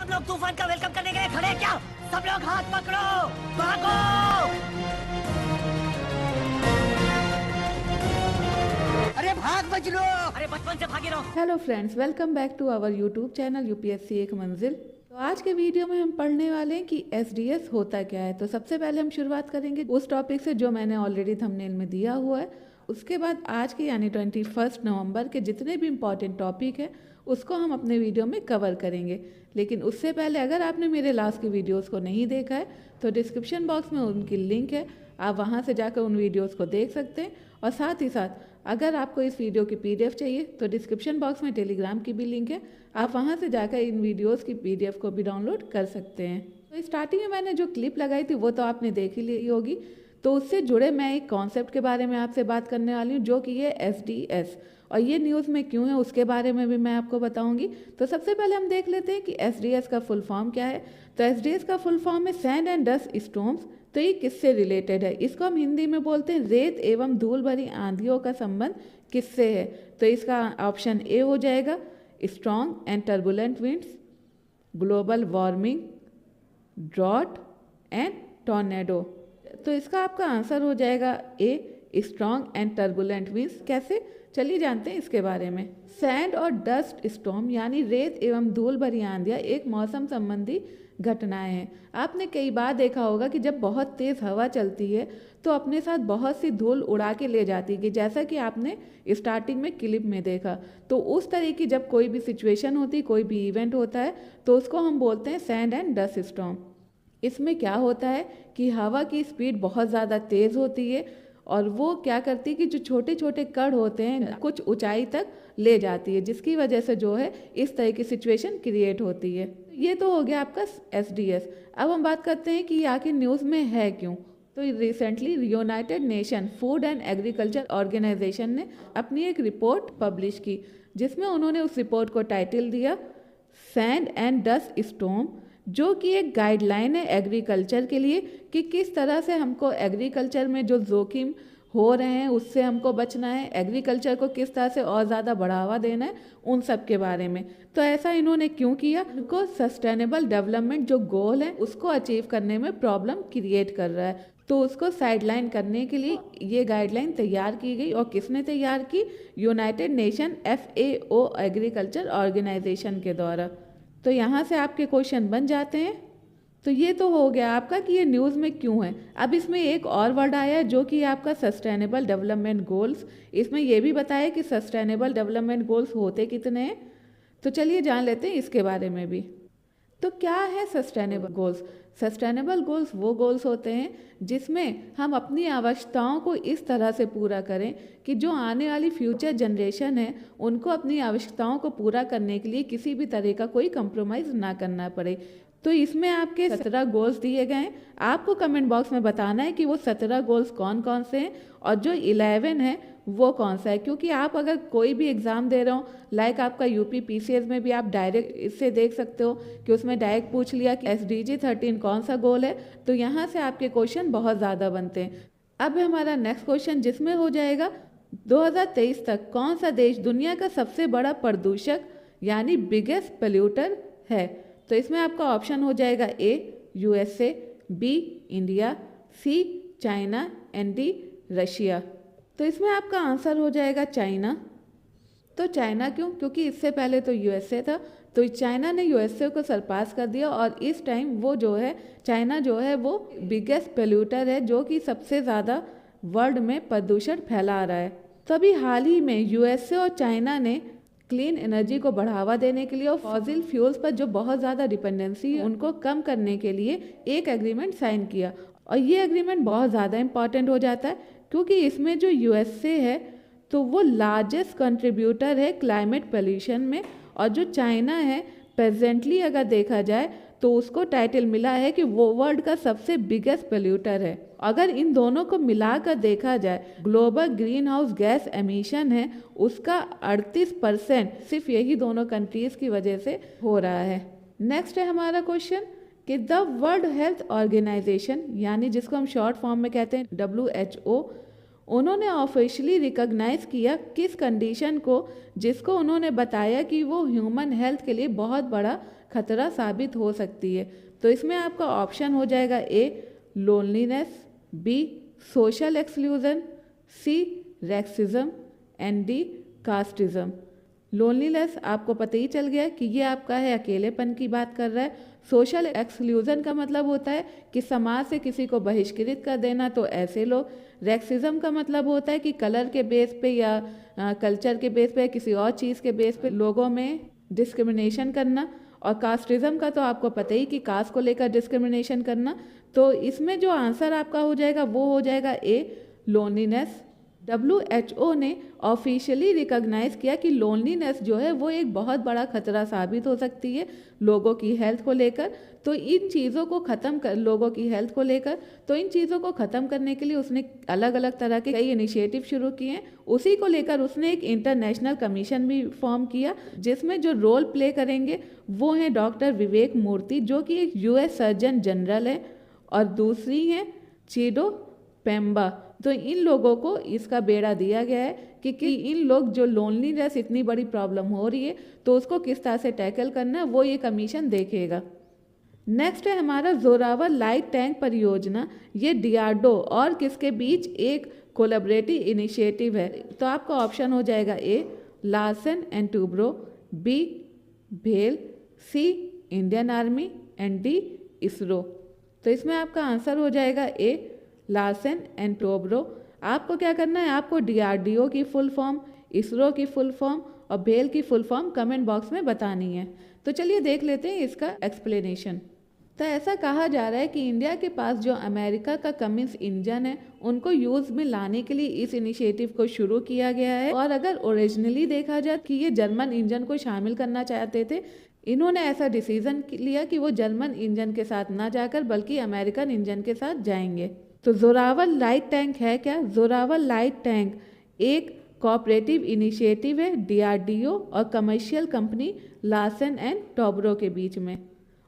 सब लोग तूफान का वेलकम करने के लिए खड़े हैं क्या? सब लोग हाथ पकड़ो, भागो! अरे भाग बजलो! अरे बचपन से भागे रहो। Hello friends, welcome back to our YouTube channel UPSC Ek Manzil. तो आज के वीडियो में हम पढ़ने वाले हैं कि एसडीएस होता क्या है। तो सबसे पहले हम शुरुआत करेंगे उस टॉपिक से जो मैंने ऑलरेडी थंबनेल में दिया हुआ है। उसके बाद आज के यानी 21 नवंबर के जितने भी इम्पॉर्टेंट टॉपिक है उसको हम अपने वीडियो में कवर करेंगे। लेकिन उससे पहले अगर आपने मेरे लास्ट की वीडियोस को नहीं देखा है तो डिस्क्रिप्शन बॉक्स में उनकी लिंक है, आप वहां से जाकर उन वीडियोस को देख सकते हैं। और साथ ही साथ अगर आपको इस वीडियो की पीडीएफ चाहिए तो डिस्क्रिप्शन बॉक्स में टेलीग्राम की भी लिंक है, आप वहां से जाकर इन वीडियोस की पीडीएफ को भी डाउनलोड कर सकते हैं। तो स्टार्टिंग में मैंने जो क्लिप लगाई थी वो तो आपने देख ही ली होगी। तो उससे जुड़े मैं एक कॉन्सेप्ट के बारे में आपसे बात करने वाली हूँ जो कि ये एसडीएस, और ये न्यूज़ में क्यों है उसके बारे में भी मैं आपको बताऊंगी। तो सबसे पहले हम देख लेते हैं कि एसडीएस का फुल फॉर्म क्या है। तो एसडीएस का फुल फॉर्म है सैंड एंड डस्ट स्टॉर्म्स। तो ये किससे रिलेटेड है? इसको हम हिंदी में बोलते हैं रेत एवं धूल भरी आंधियों का संबंध किससे है? तो इसका ऑप्शन ए हो जाएगा strong and turbulent winds, global warming, drought and tornado. तो इसका आपका आंसर हो जाएगा A strong and turbulent winds. कैसे? चलिए जानते हैं इसके बारे में। सैंड और डस्ट स्टॉर्म यानी रेत एवं धूल भरी आंधियाँ एक मौसम संबंधी घटनाएं हैं। आपने कई बार देखा होगा कि जब बहुत तेज हवा चलती है तो अपने साथ बहुत सी धूल उड़ा के ले जाती है, जैसा कि आपने स्टार्टिंग में क्लिप में देखा। तो उस तरह की जब कोई भी सिचुएशन होती, कोई भी इवेंट होता है तो उसको हम बोलते हैं सैंड एंड डस्ट स्टॉर्म। इसमें क्या होता है कि हवा की स्पीड बहुत ज़्यादा तेज़ होती है और वो क्या करती है कि जो छोटे छोटे कण होते हैं कुछ ऊंचाई तक ले जाती है, जिसकी वजह से जो है इस तरह की सिचुएशन क्रिएट होती है। ये तो हो गया आपका एसडीएस। अब हम बात करते हैं कि ये आखिर न्यूज़ में है क्यों। तो recently United Nation Food and Agriculture Organization ने अपनी एक रिपोर्ट पब्लिश की जिसमें उन्होंने उस रिपोर्ट को टाइटल दिया सैंड एंड डस्ट स्टॉर्म, जो कि एक गाइडलाइन है एग्रीकल्चर के लिए कि किस तरह से हमको एग्रीकल्चर में जो जोखिम हो रहे हैं उससे हमको बचना है, एग्रीकल्चर को किस तरह से और ज़्यादा बढ़ावा देना है, उन सब के बारे में। तो ऐसा इन्होंने क्यों किया? उनको सस्टेनेबल डेवलपमेंट जो गोल है उसको अचीव करने में प्रॉब्लम क्रिएट कर रहा है, तो उसको साइडलाइन करने के लिए ये गाइडलाइन तैयार की गई। और किसने तैयार की? United Nation FAO Agriculture Organization के द्वारा। तो यहाँ से आपके क्वेश्चन बन जाते हैं। तो ये तो हो गया आपका कि ये न्यूज़ में क्यों है। अब इसमें एक और वर्ड आया है जो कि आपका सस्टेनेबल डेवलपमेंट गोल्स। इसमें ये भी बताया कि सस्टेनेबल डेवलपमेंट गोल्स होते कितने हैं। तो चलिए जान लेते हैं इसके बारे में भी। तो क्या है सस्टेनेबल गोल्स? सस्टेनेबल गोल्स वो गोल्स होते हैं जिसमें हम अपनी आवश्यकताओं को इस तरह से पूरा करें कि जो आने वाली फ्यूचर जनरेशन है उनको अपनी आवश्यकताओं को पूरा करने के लिए किसी भी तरह का कोई कंप्रोमाइज़ ना करना पड़े। तो इसमें आपके 17 गोल्स दिए गए हैं। आपको कमेंट बॉक्स में बताना है कि वो 17 गोल्स कौन कौन से हैं और जो 11 है वो कौन सा है। क्योंकि आप अगर कोई भी एग्ज़ाम दे रहे हो, लाइक आपका यूपी PCS में भी आप डायरेक्ट इससे देख सकते हो कि उसमें डायरेक्ट पूछ लिया कि SDG 13 कौन सा गोल है, तो यहाँ से आपके क्वेश्चन बहुत ज़्यादा बनते हैं। अब हमारा नेक्स्ट क्वेश्चन जिसमें हो जाएगा 2023 तक कौन सा देश दुनिया का सबसे बड़ा प्रदूषक यानी बिगेस्ट पोल्यूटर है? तो इसमें आपका ऑप्शन हो जाएगा A USA, B India, C China and D Russia. तो इसमें आपका आंसर हो जाएगा चाइना। तो चाइना क्यों? क्योंकि इससे पहले तो USA था, तो चाइना ने USA को सरपास कर दिया और इस टाइम वो जो है चाइना जो है वो बिगेस्ट पोल्यूटर है जो कि सबसे ज़्यादा वर्ल्ड में प्रदूषण फैला रहा है। तो अभी हाल ही में USA और चाइना ने क्लीन एनर्जी को बढ़ावा देने के लिए और फॉसिल फ्यूल्स पर जो बहुत ज़्यादा डिपेंडेंसी है उनको कम करने के लिए एक एग्रीमेंट साइन किया। और ये एग्रीमेंट बहुत ज़्यादा इम्पॉर्टेंट हो जाता है क्योंकि इसमें जो USA है तो वो लार्जेस्ट कंट्रीब्यूटर है क्लाइमेट पोल्यूशन में, और जो चाइना है प्रेजेंटली अगर देखा जाए तो उसको टाइटल मिला है कि वो वर्ल्ड का सबसे बिगेस्ट पोल्यूटर है। अगर इन दोनों को मिलाकर देखा जाए global green house gas emission है उसका 38% सिर्फ यही दोनों कंट्रीज़ की वजह से हो रहा है। नेक्स्ट है हमारा क्वेश्चन कि द वर्ल्ड हेल्थ ऑर्गेनाइजेशन यानी जिसको हम शॉर्ट फॉर्म में कहते हैं WHO, उन्होंने ऑफिशियली रिकॉग्नाइज किया किस कंडीशन को जिसको उन्होंने बताया कि वो ह्यूमन हेल्थ के लिए बहुत बड़ा खतरा साबित हो सकती है। तो इसमें आपका ऑप्शन हो जाएगा A loneliness, B social exclusion, C racism and D casteism. Loneliness आपको पता ही चल गया कि ये आपका है अकेलेपन की बात कर रहा है। सोशल एक्सक्लूजन का मतलब होता है कि समाज से किसी को बहिष्कृत कर देना, तो ऐसे लोग। रेक्सिज्म का मतलब होता है कि कलर के बेस पे या कल्चर के बेस पे या किसी और चीज़ के बेस पे लोगों में डिस्क्रिमिनेशन करना। और कास्टिज्म का तो आपको पता ही कि कास्ट को लेकर डिस्क्रिमिनेशन करना। तो इसमें जो आंसर आपका हो जाएगा वो हो जाएगा ए लोनलीनेस। WHO ने ऑफिशियली रिकॉग्नाइज किया कि लोनलीनेस जो है वो एक बहुत बड़ा खतरा साबित हो सकती है लोगों की हेल्थ को लेकर। तो इन चीज़ों को ख़त्म कर लोगों की हेल्थ को लेकर तो इन चीज़ों को ख़त्म करने के लिए उसने अलग अलग तरह के कई इनिशिएटिव शुरू किए हैं। उसी को लेकर उसने एक इंटरनेशनल कमीशन भी फॉर्म किया, जिसमें जो रोल प्ले करेंगे वो हैं डॉक्टर विवेक मूर्ति, जो कि एक US सर्जन जनरल है, और दूसरी हैं चिडो पेम्बा। तो इन लोगों को इसका बेड़ा दिया गया है कि इन लोग जो लोनलीनेस इतनी बड़ी प्रॉब्लम हो रही है तो उसको किस तरह से टैकल करना है वो ये कमीशन देखेगा। नेक्स्ट है हमारा जोरावर लाइट टैंक परियोजना। ये DRDO और किसके बीच एक कोलैबोरेटिव इनिशिएटिव है। तो आपका ऑप्शन हो जाएगा A Larsen and Toubro, B भेल, C Indian Army and D ISRO. तो इसमें आपका आंसर हो जाएगा ए लार्सन एंड टूब्रो। आपको क्या करना है, आपको DRDO की फुल फॉर्म, इसरो की फुल फॉर्म और भेल की फुल फॉर्म कमेंट बॉक्स में बतानी है। तो चलिए देख लेते हैं इसका एक्सप्लेनेशन। तो ऐसा कहा जा रहा है कि इंडिया के पास जो अमेरिका का कमिंस इंजन है उनको यूज़ में लाने के लिए इस इनिशिएटिव को शुरू किया गया है। और अगर ओरिजिनली देखा जाए कि ये जर्मन इंजन को शामिल करना चाहते थे, इन्होंने ऐसा डिसीजन लिया कि वो जर्मन इंजन के साथ ना जाकर बल्कि अमेरिकन इंजन के साथ जाएंगे। तो जोरावर लाइट टैंक है क्या? जोरावर लाइट टैंक एक कोऑपरेटिव इनिशिएटिव है DRDO और commercial company Larsen and Toubro के बीच में।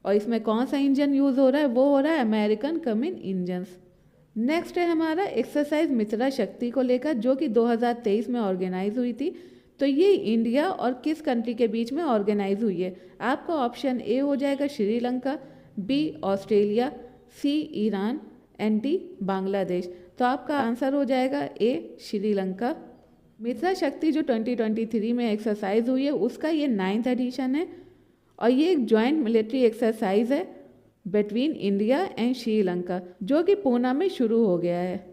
और इसमें कौन सा इंजन यूज़ हो रहा है? वो हो रहा है अमेरिकन कमिन इंजन्स। नेक्स्ट है हमारा एक्सरसाइज मित्रा शक्ति को लेकर, जो कि 2023 में ऑर्गेनाइज हुई थी। तो ये इंडिया और किस कंट्री के बीच में ऑर्गेनाइज हुई है? आपका ऑप्शन ए हो जाएगा Sri Lanka, B Australia, C Iran and D Bangladesh. तो आपका आंसर हो जाएगा ए श्रीलंका। मित्रा शक्ति जो 2023 में एक्सरसाइज हुई है उसका ये 9th एडिशन है और ये एक जॉइंट मिलिट्री एक्सरसाइज है बिटवीन इंडिया एंड श्रीलंका, जो कि पूना में शुरू हो गया है।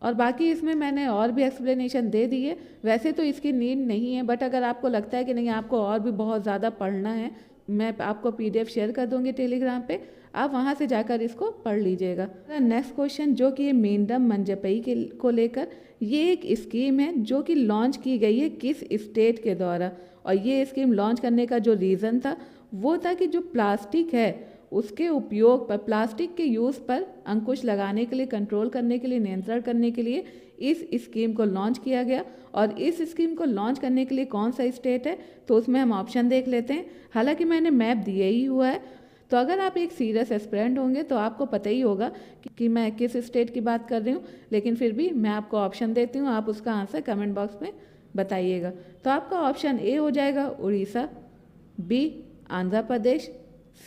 और बाकी इसमें मैंने और भी एक्सप्लेनेशन दे दी है। वैसे तो इसकी नीड नहीं है, बट अगर आपको लगता है कि नहीं आपको और भी बहुत ज़्यादा पढ़ना है, मैं आपको PDF शेयर कर दूंगी टेलीग्राम पे, आप वहाँ से जाकर इसको पढ़ लीजिएगा। नेक्स्ट क्वेश्चन जो कि ये मेंढम मंजपई के को लेकर, ये एक स्कीम है जो कि लॉन्च की गई है किस स्टेट के द्वारा। और ये स्कीम लॉन्च करने का जो रीज़न था वो था कि जो प्लास्टिक है उसके उपयोग पर, प्लास्टिक के यूज़ पर अंकुश लगाने के लिए, कंट्रोल करने के लिए, नियंत्रण करने के लिए इस स्कीम को लॉन्च किया गया। और इस स्कीम को लॉन्च करने के लिए कौन सा स्टेट है, तो उसमें हम ऑप्शन देख लेते हैं। हालांकि मैंने मैप दिया ही हुआ है, तो अगर आप एक सीरियस एस्पिरेंट होंगे तो आपको पता ही होगा कि मैं किस स्टेट की बात कर रही हूँ, लेकिन फिर भी मैं आपको ऑप्शन देती हूँ, आप उसका आंसर कमेंट बॉक्स में बताइएगा। तो आपका ऑप्शन ए हो जाएगा Orissa, B Andhra Pradesh,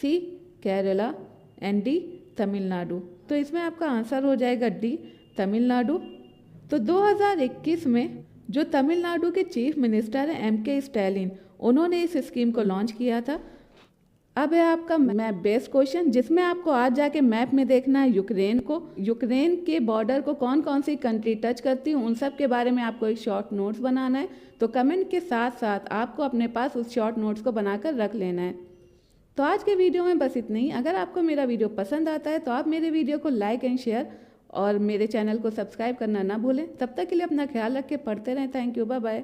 C Kerala and D Tamil Nadu. तो इसमें आपका आंसर हो जाएगा डी तमिलनाडु। तो 2021 में जो तमिलनाडु के चीफ मिनिस्टर हैं MK स्टैलिन, उन्होंने इस स्कीम को लॉन्च किया था। अब है आपका मैप बेस्ड क्वेश्चन, जिसमें आपको आज जाके मैप में देखना है यूक्रेन को। यूक्रेन के बॉर्डर को कौन कौन सी कंट्री टच करती हैं उन सब के बारे में आपको एक शॉर्ट नोट्स बनाना है। तो कमेंट के साथ साथ आपको अपने पास उस शॉर्ट नोट्स को बनाकर रख लेना है। तो आज के वीडियो में बस इतना ही। अगर आपको मेरा वीडियो पसंद आता है तो आप मेरे वीडियो को लाइक एंड शेयर और मेरे चैनल को सब्सक्राइब करना ना भूलें। तब तक के लिए अपना ख्याल रख के पढ़ते रहें। Thank you, bye bye.